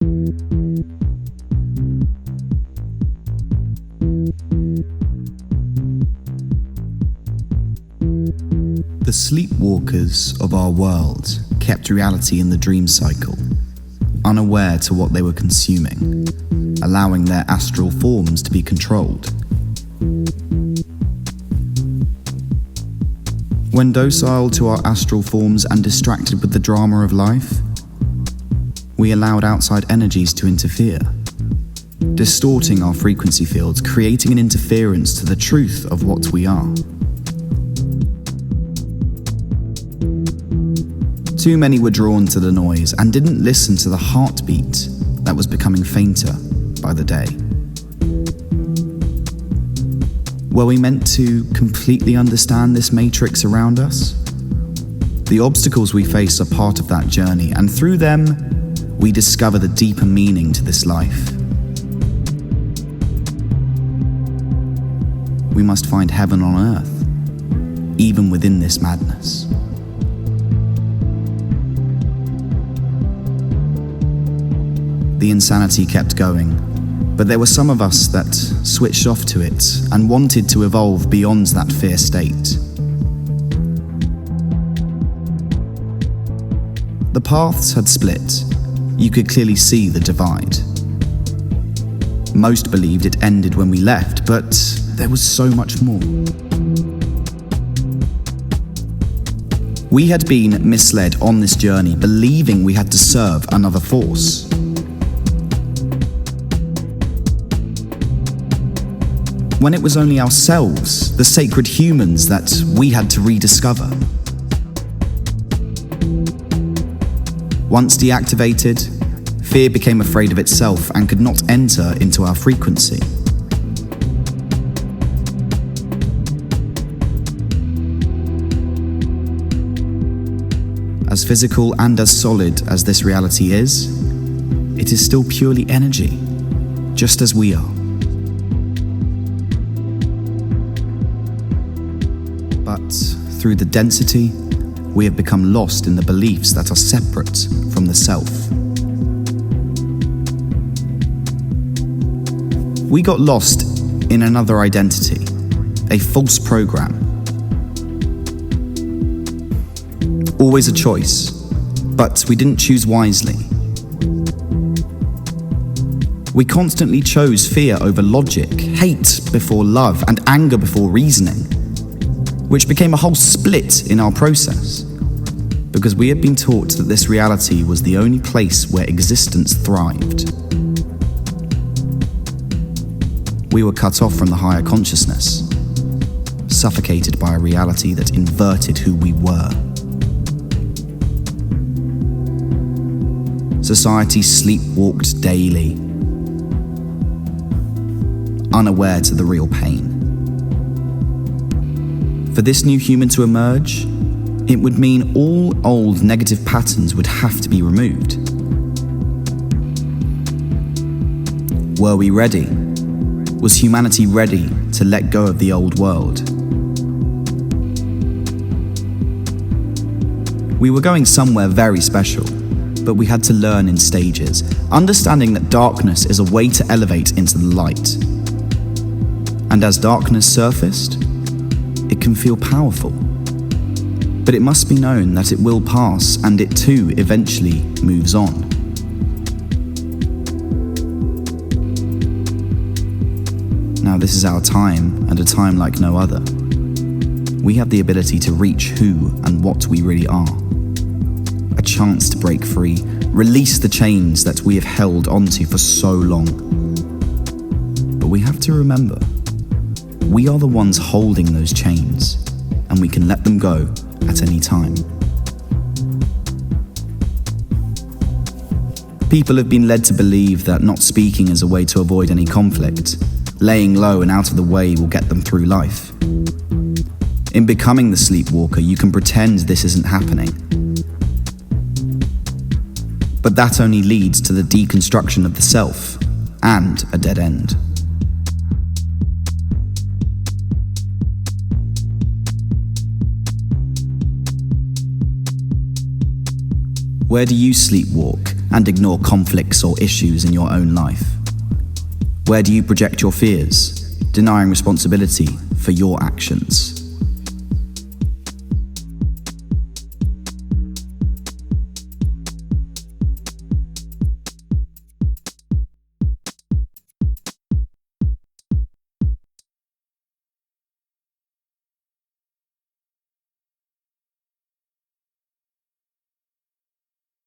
The sleepwalkers of our world kept reality in the dream cycle, unaware to what they were consuming, allowing their astral forms to be controlled. When docile to our astral forms and distracted with the drama of life, we allowed outside energies to interfere, distorting our frequency fields, creating an interference to the truth of what we are. Too many were drawn to the noise and didn't listen to the heartbeat that was becoming fainter by the day. Were we meant to completely understand this matrix around us? The obstacles we face are part of that journey, and through them, we discover the deeper meaning to this life. We must find heaven on earth, even within this madness. The insanity kept going, but there were some of us that switched off to it and wanted to evolve beyond that fear state. The paths had split. You could clearly see the divide. Most believed it ended when we left, but there was so much more. We had been misled on this journey, believing we had to serve another force. When it was only ourselves, the sacred humans, that we had to rediscover. Once deactivated, fear became afraid of itself and could not enter into our frequency. As physical and as solid as this reality is, it is still purely energy, just as we are. But through the density, we have become lost in the beliefs that are separate from the self. We got lost in another identity, a false program. Always a choice, but we didn't choose wisely. We constantly chose fear over logic, hate before love, and anger before reasoning, which became a whole split in our process, because we had been taught that this reality was the only place where existence thrived. We were cut off from the higher consciousness, suffocated by a reality that inverted who we were. Society sleepwalked daily, unaware to the real pain. For this new human to emerge, it would mean all old negative patterns would have to be removed. Were we ready? Was humanity ready to let go of the old world? We were going somewhere very special, but we had to learn in stages, understanding that darkness is a way to elevate into the light. And as darkness surfaced, it can feel powerful. But it must be known that it will pass, and it too eventually moves on. Now this is our time, and a time like no other. We have the ability to reach who and what we really are. A chance to break free, release the chains that we have held onto for so long. But we have to remember, we are the ones holding those chains, and we can let them go at any time. People have been led to believe that not speaking is a way to avoid any conflict. Laying low and out of the way will get them through life. In becoming the sleepwalker, you can pretend this isn't happening. But that only leads to the deconstruction of the self and a dead end. Where do you sleepwalk and ignore conflicts or issues in your own life? Where do you project your fears, denying responsibility for your actions?